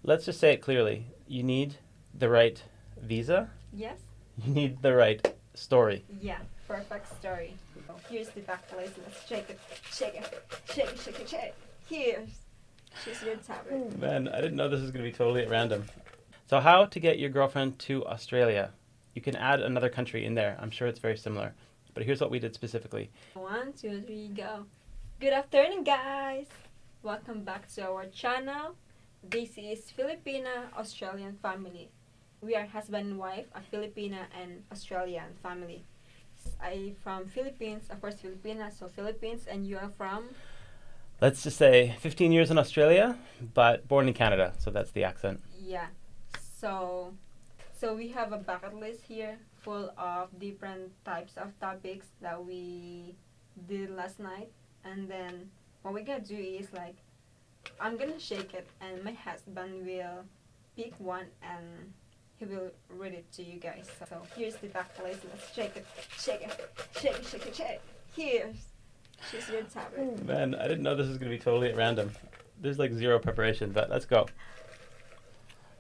Let's just say it clearly. You need the right visa. Yes? You need the right story. Yeah, perfect story. Oh, here's the back place. Let's shake it, shake it, shake it, shake it, shake it. Here's, she's your tablet. Man, I didn't know this was going to be totally at random. So how to get your girlfriend to Australia. You can add another country in there. I'm sure it's very similar. But here's what we did specifically. 1, 2, 3, go. Good afternoon, guys. Welcome back to our channel. This is Filipina-Australian family. We are husband and wife, a Filipina and Australian family. I from Philippines, of course Filipina, so Philippines, and you are from? Let's just say 15 years in Australia, but born in Canada. So that's the accent. Yeah. So we have a bucket list here full of different types of topics that we did last night, and then what we're gonna do is like I'm gonna shake it and my husband will pick one and he will read it to you guys. So here's the bucket list. Let's shake it, shake it, shake it, shake it, shake it. Here's, she's your tablet. Man, I didn't know this was going to be totally at random. There's like zero preparation, but let's go.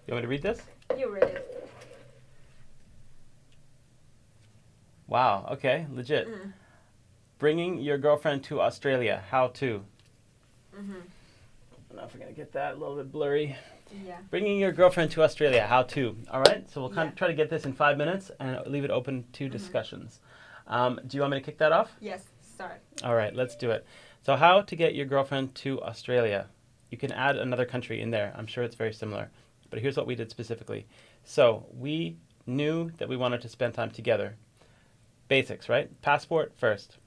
You want me to read this? You read it. Wow, okay, legit. Bringing your girlfriend to Australia, how to. I don't know if we're going to get that a little bit blurry. Yeah. Bringing your girlfriend to Australia, how to. All right, so we'll kind of try to get this in 5 minutes and leave it open to discussions. Do you want me to kick that off? Yes, start. All right, let's do it. So how to get your girlfriend to Australia. You can add another country in there. I'm sure it's very similar. But here's what we did specifically. So we knew that we wanted to spend time together. Basics, right? Passport first,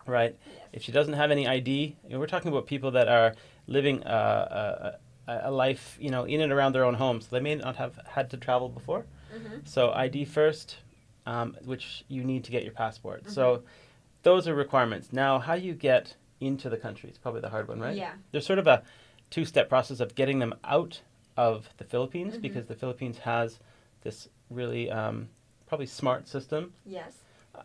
right? Yes. If she doesn't have any ID, we're talking about people that are living a life, in and around their own home. So they may not have had to travel before. So ID first, which you need to get your passport. So those are requirements. Now, how do you get into the country? It's probably the hard one, right? Yeah. There's sort of a two-step process of getting them out of the Philippines because the Philippines has this really probably smart system. Yes.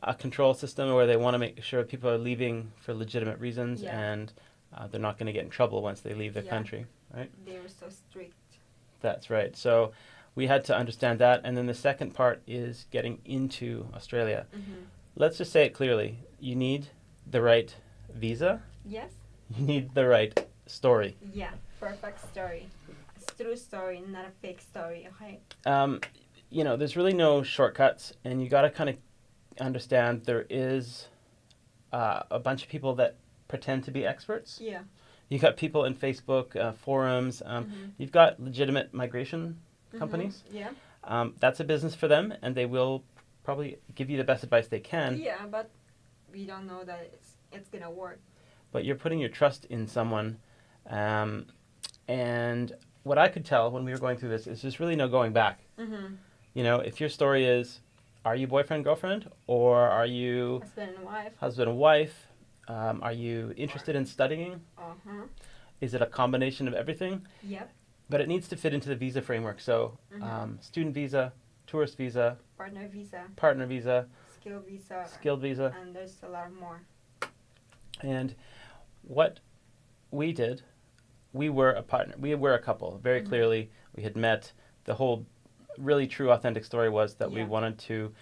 A control system where they want to make sure people are leaving for legitimate reasons and they're not going to get in trouble once they leave their country, right? They were so strict. That's right. So we had to understand that. And then the second part is getting into Australia. Let's just say it clearly. You need the right visa. Yes. You need the right story. Yeah, perfect story. It's a true story, not a fake story, okay? There's really no shortcuts, and you got to kind of understand there is a bunch of people that pretend to be experts. Yeah. You got people in Facebook forums. You've got legitimate migration companies. Yeah. That's a business for them, and they will probably give you the best advice they can. Yeah, but we don't know that it's gonna work. But you're putting your trust in someone, and what I could tell when we were going through this is there's really no going back. If your story is, are you boyfriend, girlfriend, or are you Husband and wife. husband and wife? Are you interested in studying? Is it a combination of everything? Yep. But it needs to fit into the visa framework. So student visa, tourist visa, Partner visa, partner visa, skilled visa, skilled visa. and there's a lot more. And what we did, we were a partner. We were a couple. Very clearly, we had met. The whole really true, authentic story was that we wanted to...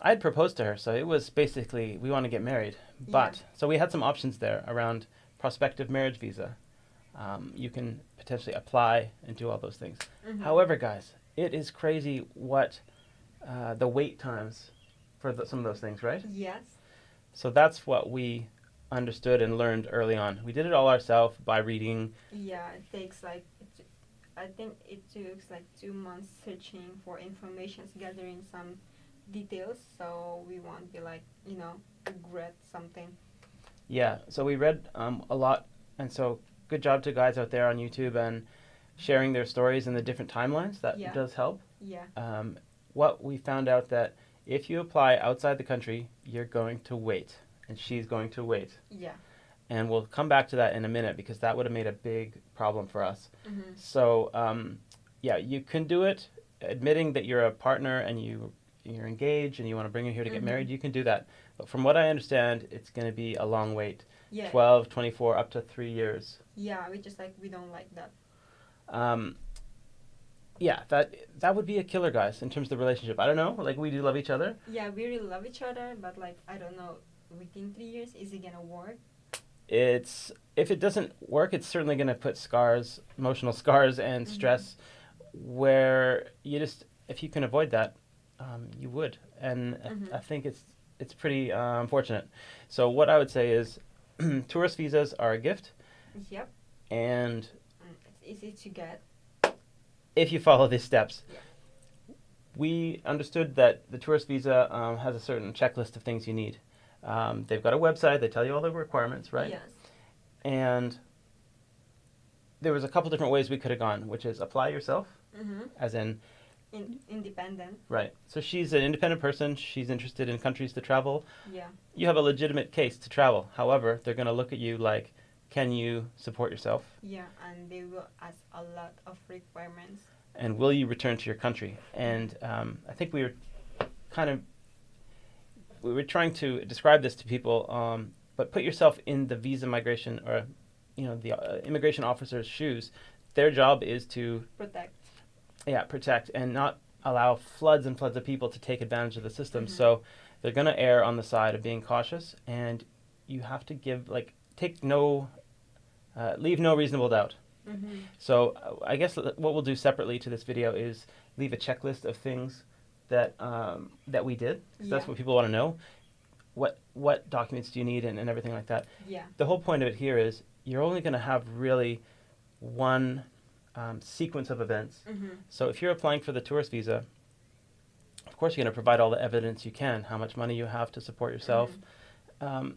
I had proposed to her, so it was basically, we want to get married. But, so we had some options there around prospective marriage visa. You can potentially apply and do all those things. However, guys, it is crazy what the wait times for some of those things, right? Yes. So that's what we understood and learned early on. We did it all ourselves by reading. Yeah, it takes I think it took like 2 months searching for information, gathering some details, so we won't be regret something. Yeah, so we read a lot, and so good job to guys out there on YouTube and sharing their stories and the different timelines. That does help. Yeah. What we found out that if you apply outside the country, you're going to wait, and she's going to wait. Yeah. And we'll come back to that in a minute because that would have made a big problem for us. So, you can do it, admitting that you're a partner and you're engaged and you want to bring her here to get married. You can do that. But from what I understand, it's going to be a long wait. Yeah. 12, 24, up to 3 years. Yeah, we just like, we don't like that. Yeah, that would be a killer, guys, in terms of the relationship. I don't know, like, we do love each other. Yeah, we really love each other, but like, I don't know, within 3 years, is it gonna work? If it doesn't work, it's certainly going to put scars, emotional scars and Mhm. stress, where if you can avoid that, you would. And Mhm. I think it's pretty unfortunate. So what I would say is, tourist visas are a gift, Yep. and It's easy to get. if you follow these steps, Yeah. we understood that the tourist visa has a certain checklist of things you need. They've got a website. They tell you all the requirements, right? Yes. And there was a couple different ways we could have gone, which is apply yourself, Mhm. as in, Independent. right. So she's an independent person. She's interested in countries to travel. Yeah. You have a legitimate case to travel. However, they're going to look at you like, can you support yourself? Yeah, and they will ask a lot of requirements. And will you return to your country? And I think we were trying to describe this to people, but put yourself in the visa migration, or the immigration officer's shoes. Their job is to protect and not allow floods and floods of people to take advantage of the system. Mhm. So they're going to err on the side of being cautious, and you have to leave no reasonable doubt. Mhm. So I guess what we'll do separately to this video is leave a checklist of things that we did. 'Cause that's Yeah. what people want to know. What documents do you need, and everything like that. Yeah. The whole point of it here is you're only going to have really one sequence of events. Mhm. So if you're applying for the tourist visa, of course you're going to provide all the evidence you can, how much money you have to support yourself. Mhm.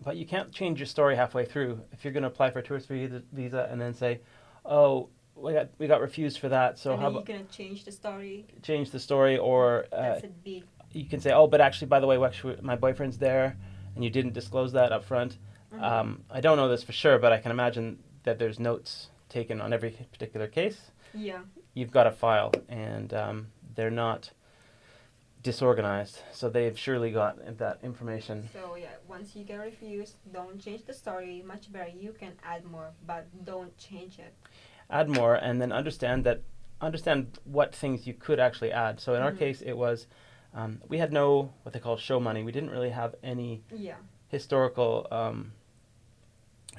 But you can't change your story halfway through. If you're going to apply for a tourist visa and then say, "Oh, we got refused for that," so and how then about you're gonna change the story. change the story? Or That's a big. you can say, "Oh, but actually, by the way, my boyfriend's there," and you didn't disclose that up front. Mhm. I don't know this for sure, but I can imagine that there's notes taken on every particular case. Yeah. You've got a file, and they're not disorganized, so they've surely got that information. So yeah, once you get refused, don't change the story. Much better, you can add more, but don't change it. Add more, and then understand what things you could actually add. So in our Mhm. case, it was we had no what they call show money. We didn't really have any Yeah. historical,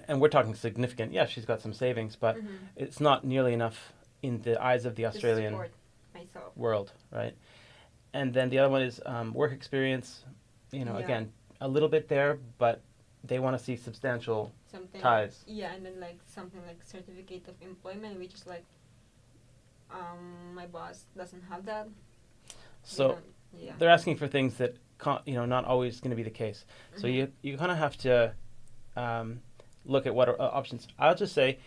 and we're talking significant. Yeah, she's got some savings, but Mhm. it's not nearly enough in the eyes of the To Australian support myself. world, right? And then the other one is work experience. Yeah. Again, a little bit there, but they want to see substantial Something. ties. Yeah, and then like something like certificate of employment, which is like, my boss doesn't have that. So Yeah. they're asking for things that not always going to be the case. So Mhm. you kind of have to look at what are options. I'll just say,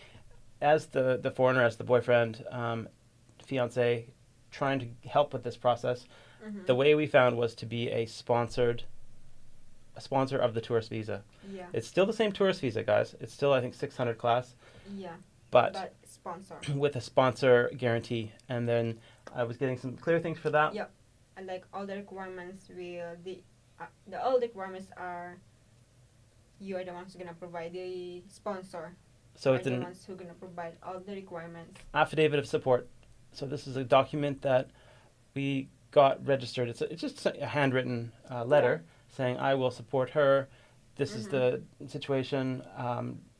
as the foreigner, as the boyfriend, fiance, trying to help with this process, Mhm. the way we found was to be a sponsor of the tourist visa. Yeah. It's still the same tourist visa, guys. It's still, I think, 600 class, Yeah. but sponsor. with a sponsor guarantee. And then I was getting some clear things for that. Yeah. And like all the requirements all the requirements are, you are the ones who are gonna provide the sponsor. So are it's the an ones who are gonna provide all the requirements. affidavit of support. So this is a document that we got registered. It's just a handwritten letter saying, I will support her. This is the situation,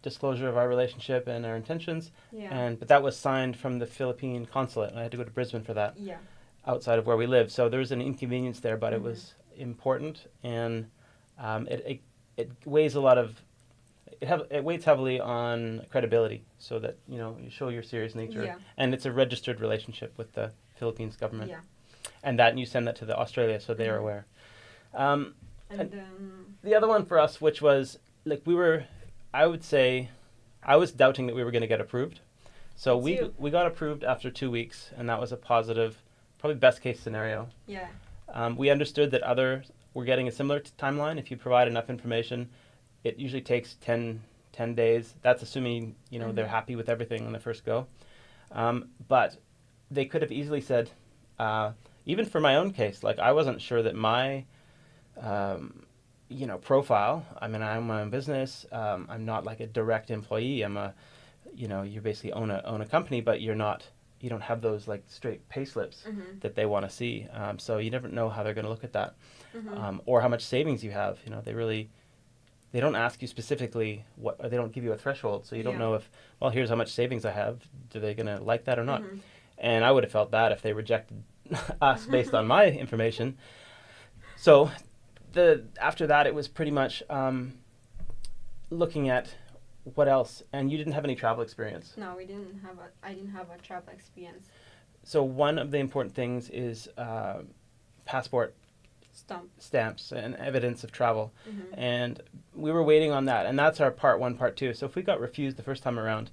disclosure of our relationship and our intentions. Yeah. But that was signed from the Philippine consulate, and I had to go to Brisbane for that, Yeah. outside of where we live. So there was an inconvenience there, but it Mhm. was important, and it weighs a lot of it weighs heavily on credibility, so that you show your serious nature. Yeah. And it's a registered relationship with the Philippines government. Yeah. And that you send that to the Australia, so they are Mhm. aware. And The other one for us, which was like I would say, I was doubting that we were going to get approved. So Me too. we got approved after 2 weeks, and that was a positive, probably best case scenario. yeah. We understood that others were getting a similar timeline. If you provide enough information, it usually takes 10 days. That's assuming they're happy with everything on the first go. But they could have easily said, even for my own case, like I wasn't sure that my profile. I mean, I'm my own business. I'm not like a direct employee. You basically own a company, but you don't have those like straight pay slips that they want to see. So you never know how they're going to look at that, or how much savings you have. They don't ask you specifically or they don't give you a threshold, so you don't know if, well, here's how much savings I have. Do they going to like that or not? And I would have felt bad if they rejected us based on my information. So after that, it was pretty much looking at what else. And you didn't have any travel experience. No, I didn't have a travel experience. So one of the important things is passport stamps and evidence of travel. And we were waiting on that. And that's our part 1, part 2. So if we got refused the first time around,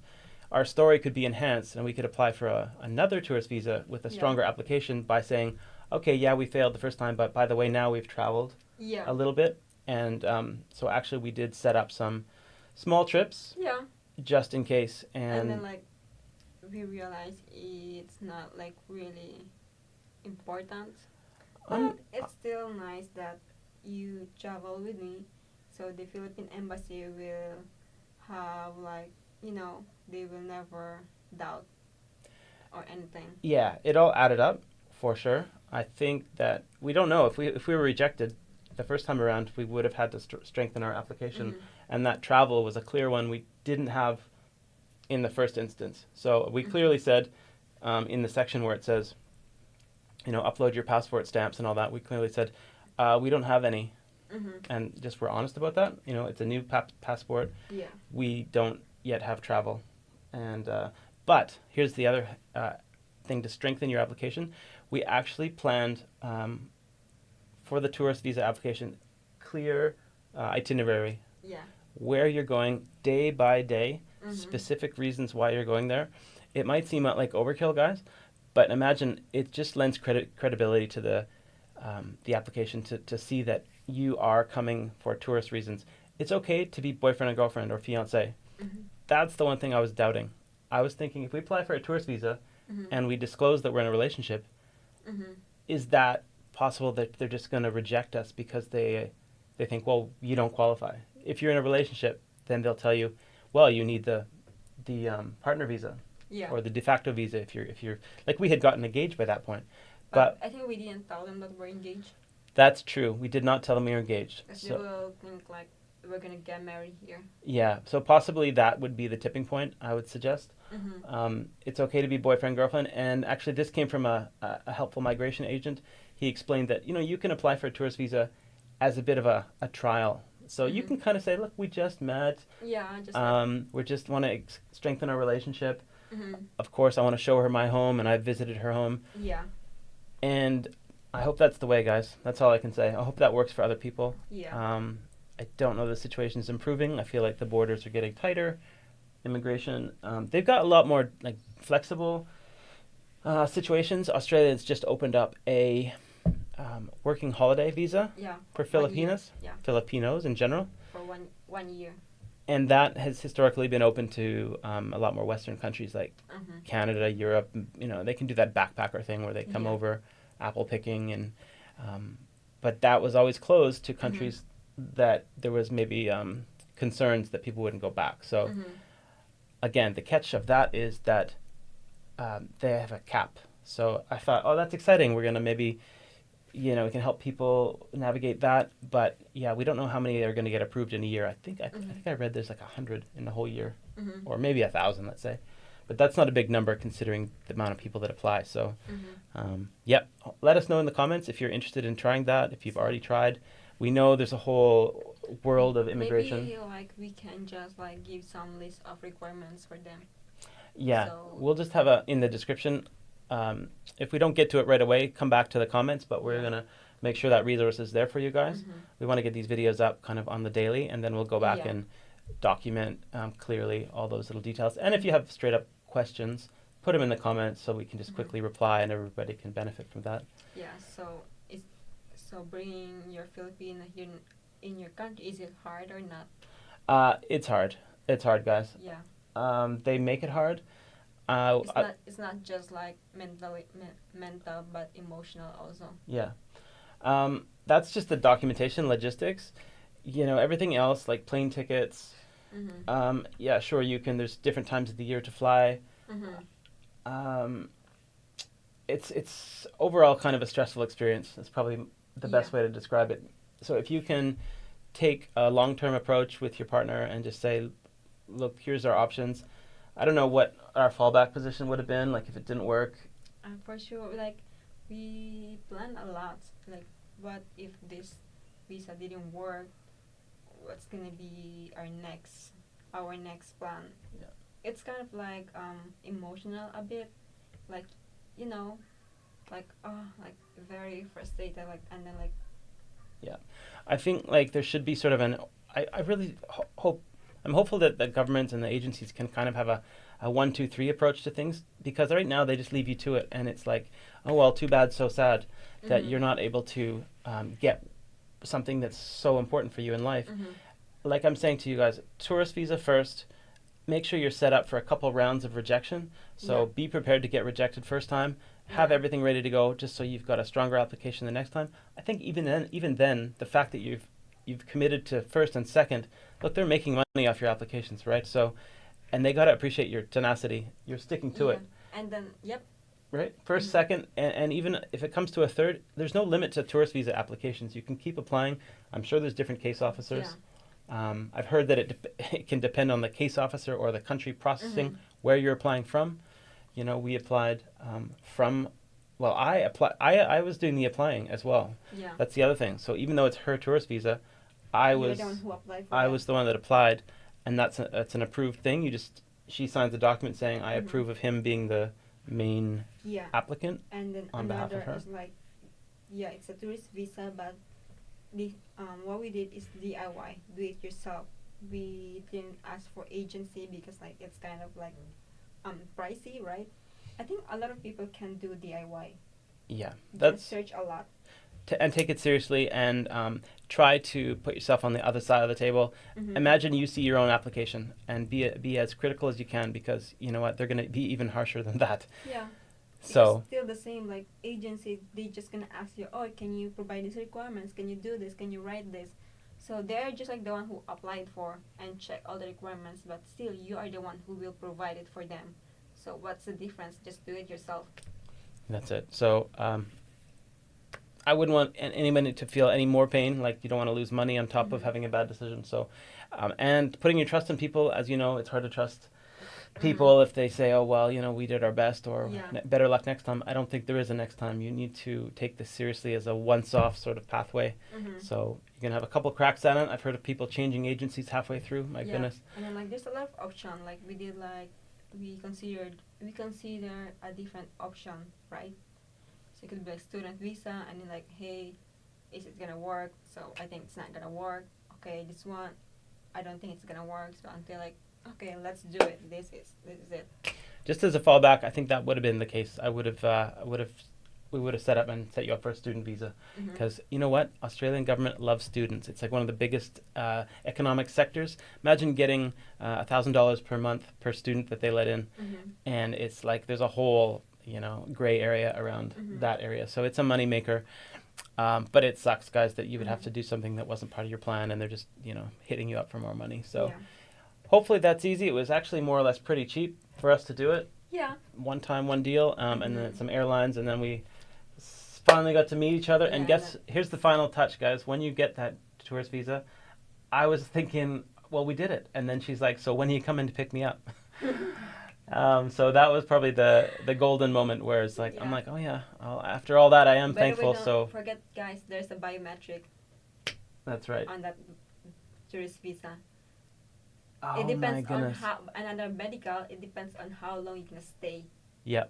our story could be enhanced and we could apply for another tourist visa with a stronger application by saying, okay, yeah, we failed the first time, but by the way, now we've traveled a little bit. And so actually we did set up some small trips just in case. And then like we realized it's not like really important. But it's still nice that you travel with me. So the Philippine Embassy will have like, they will never doubt or anything. Yeah, it all added up for sure. I think that we don't know if we were rejected the first time around, we would have had to strengthen our application, and that travel was a clear one we didn't have in the first instance. So we clearly said in the section where it says, upload your passport stamps and all that, we clearly said we don't have any, and just we're honest about that. It's a new passport. Yeah. We don't yet have travel, and but here's the other thing to strengthen your application. We actually planned for the tourist visa application, clear itinerary. Yeah. Where you're going day by day, specific reasons why you're going there. It might seem like overkill, guys, but imagine it just lends credibility to the application to see that you are coming for tourist reasons. It's okay to be boyfriend and girlfriend or fiance. That's the one thing I was doubting. I was thinking if we apply for a tourist visa and we disclose that we're in a relationship, is that possible that they're just going to reject us because they think, well, you don't qualify? If you're in a relationship, then they'll tell you, well, you need the partner visa or the de facto visa if you're like, we had gotten engaged by that point. But I think we didn't tell them that we're engaged. That's true. We did not tell them we were engaged. Because they will think like we're going to get married here. Yeah, so possibly that would be the tipping point, I would suggest. It's okay to be boyfriend, girlfriend. And actually this came from a helpful migration agent. He explained that, you can apply for a tourist visa as a bit of a trial. So you can kind of say, look, we just met. Yeah, we just want to strengthen our relationship. Of course, I want to show her my home, and I visited her home. Yeah. And I hope that's the way, guys. That's all I can say. I hope that works for other people. Yeah. I don't know the situation is improving. I feel like the borders are getting tighter. Immigration, they've got a lot more like flexible situations. Australia's just opened up a working holiday visa for Filipinos, Filipinos in general. For one year. And that has historically been open to a lot more Western countries like Canada, Europe. They can do that backpacker thing where they come over apple picking, and but that was always closed to countries that there was maybe concerns that people wouldn't go back. So again, the catch of that is that they have a cap. So I thought, oh, that's exciting. We're going to maybe, we can help people navigate that. But yeah, we don't know how many are going to get approved in a year. I think I read there's like 100 in the whole year, or maybe 1,000, let's say. But that's not a big number considering the amount of people that apply. So, let us know in the comments if you're interested in trying that, if you've already tried. We know there's a whole world of immigration. Maybe like we can just like give some list of requirements for them. Yeah, So we'll just have in the description. If we don't get to it right away, come back to the comments, but we're going to make sure that resource is there for you guys. We want to get these videos up kind of on the daily, and then we'll go back and document clearly all those little details. And if you have straight up questions, put them in the comments so we can just quickly reply and everybody can benefit from that. Yeah, so bringing your Filipina here in your country, is it hard or not? It's hard. It's hard, guys. Yeah. They make it hard. It's not just like mental, but emotional also. Yeah. That's just the documentation, logistics. everything else like plane tickets. Yeah, sure, you can. There's different times of the year to fly. Um, it's overall kind of a stressful experience. That's probably the best way to describe it. So if you can take a long-term approach with your partner and just say, look, here's our options. I don't know what our fallback position would have been, like if it didn't work. For sure, like we plan a lot. Like, what if this visa didn't work? What's gonna be our next plan? Yeah. It's kind of like emotional a bit, like you know, like very frustrated, like and then like Yeah, I think like there should be sort of I really hope I'm hopeful that the governments and the agencies can kind of have a 1, 2, 3 approach to things, because right now they just leave you to it, and it's like, oh well, too bad, so sad that you're not able to get something that's so important for you in life. Like I'm saying to you guys, tourist visa first. Make sure you're set up for a couple rounds of rejection. So be prepared to get rejected first time. Have everything ready to go, just so you've got a stronger application the next time. I think even then, the fact that you've committed to first and second, look, they're making money off your applications, right? So, and they gotta appreciate your tenacity. You're sticking to it, and then right? First, second, and even if it comes to a third, there's no limit to tourist visa applications. You can keep applying. I'm sure there's different case officers. I've heard that it can depend on the case officer or the country processing where you're applying from. We applied from. Well, I was doing the applying as well. Yeah. That's the other thing. So even though it's her tourist visa, I You're was the one who applied for I that. was the one that applied, and that's an approved thing. She signs a document saying I approve of him being the main applicant. And then on behalf of her. is like, it's a tourist visa, but what we did is DIY, do it yourself. We didn't ask for agency because like it's kind of like pricey, right? I think a lot of people can do DIY. Yeah, Just search a lot. And take it seriously, and try to put yourself on the other side of the table. Imagine you see your own application and be as critical as you can, because you know what, they're going to be even harsher than that. Yeah. So it's still the same, like agency, they just gonna ask you, oh, can you provide these requirements? Can you do this? Can you write this? So they're just like the one who applied for and check all the requirements, but still you are the one who will provide it for them. So what's the difference? Just do it yourself. that's it. So I wouldn't want anybody to feel any more pain. Like, you don't want to lose money on top of having a bad decision. So, and putting your trust in people, as you know, it's hard to trust people if they say, oh, well, we did our best, or better luck next time. I don't think there is a next time. You need to take this seriously as a once-off sort of pathway. So you're going to have a couple cracks at it. I've heard of people changing agencies halfway through. My goodness. And then like there's a lot of option. Like we consider a different option, right? So it could be like student visa, and then like, hey, is it gonna work? So I think it's not gonna work. Okay, this one, I don't think it's gonna work. So until like, okay, let's do it. This is it. Just as a fallback, I think that would have been the case. We would have set up and set you up for a student visa, because you know what, Australian government loves students. It's like one of the biggest economic sectors. Imagine getting $1,000 per month per student that they let in, and it's like there's a whole gray area around that area. So it's a money maker. But it sucks, guys, that you would have to do something that wasn't part of your plan, and they're just hitting you up for more money. So hopefully that's easy. It was actually more or less pretty cheap for us to do it. Yeah. One time, one deal, and then some airlines, and then we finally got to meet each other. And here's the final touch, guys. When you get that tourist visa, I was thinking, well, we did it. And then she's like, so when are you coming to pick me up? So that was probably the golden moment where it's like, I'm like, oh yeah, after all that, I am thankful. Don't forget, guys, there's a biometric. That's right. On that tourist visa. Oh, it depends my on goodness. how another medical. It depends on how long you're gonna stay.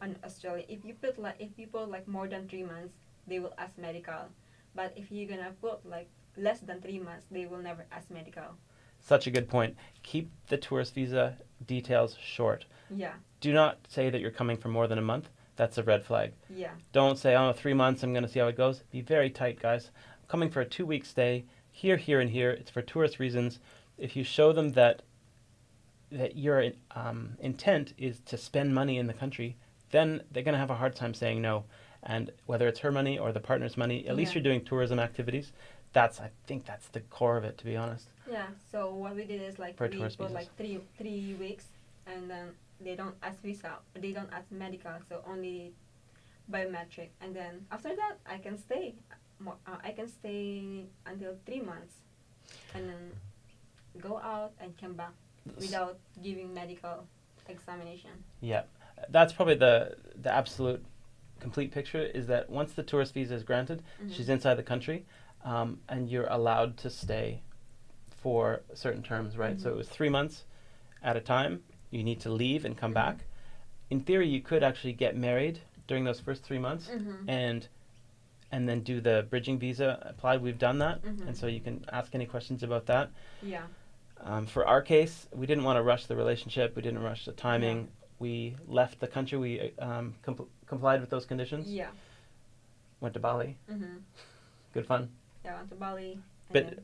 On Australia, if you put like more than 3 months, they will ask medical. But if you're gonna put like less than 3 months, they will never ask medical. Such a good point. Keep the tourist visa details short. Yeah. Do not say that you're coming for more than a month. That's a red flag. Yeah. Don't say, 3 months, I'm going to see how it goes. Be very tight, guys. I'm coming for a 2-week stay. Here, and here. It's for tourist reasons. If you show them that your intent is to spend money in the country, then they're going to have a hard time saying no. And whether it's her money or the partner's money, at least you're doing tourism activities. I think that's the core of it, to be honest. Yeah. So what we did is like For we tourist put visas. like 3 weeks, and then they don't ask visa, they don't ask medical, so only biometric, and then after that I can stay. I can stay until 3 months, and then go out and come back without giving medical examination. Yeah, that's probably the absolute complete picture, is that once the tourist visa is granted, she's inside the country, and you're allowed to stay for certain terms, right? So it was 3 months at a time. You need to leave and come back. In theory, you could actually get married during those first 3 months, and then do the bridging visa applied. We've done that, and so you can ask any questions about that. Yeah. For our case, we didn't want to rush the relationship. We didn't rush the timing. Yeah. We left the country. We complied with those conditions. Yeah. Went to Bali. Good fun. Yeah, I went to Bali. But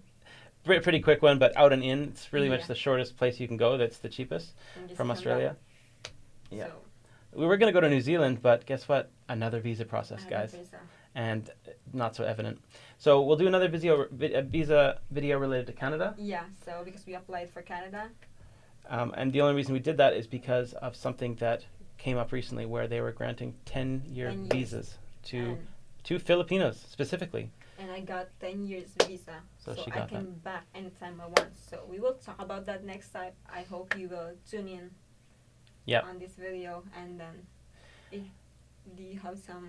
pretty quick one, but out and in. It's really much Yeah. the shortest place you can go. That's the cheapest from Australia. Yeah. So, We were going to go to New Zealand, but guess what? Another visa process, guys. visa. And not so evident. So we'll do another visa video related to Canada. Yeah, so because we applied for Canada. And the only reason we did that is because of something that came up recently, where they were granting 10-year 10 years. visas And to Filipinos specifically. and I got 10 years visa, So she I got can back anytime I want. So we will talk about that next time. I hope you will tune in on this video, and then do you have some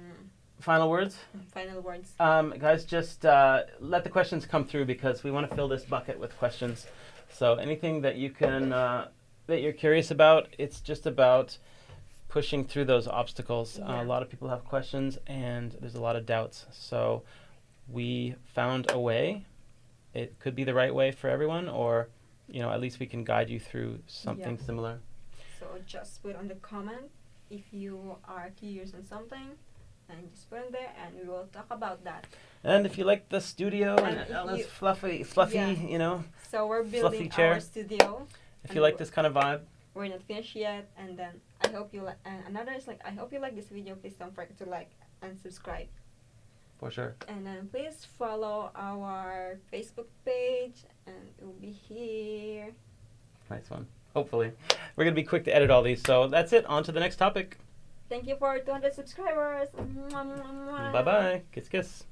Final words? final words? Guys, just let the questions come through, because we want to fill this bucket with questions. So anything that you can, that you're curious about, it's just about pushing through those obstacles. Yeah. A lot of people have questions, and there's a lot of doubts. So we found a way. It could be the right way for everyone, or at least we can guide you through something similar. So just put on the comment if you are curious on something, and just put in there, and we will talk about that. And if you like the studio And and if Ella's you- fluffy, Yeah. So we're building chair. our studio. if And you like this kind of vibe, we're not finished yet, and then I hope you like. And another is like, I hope you like this video. Please don't forget to like and subscribe. for sure. And then please follow our Facebook page, and it will be here. Nice one. Hopefully. We're going to be quick to edit all these. So that's it. On to the next topic. Thank you for 200 subscribers. Bye-bye. Kiss, kiss.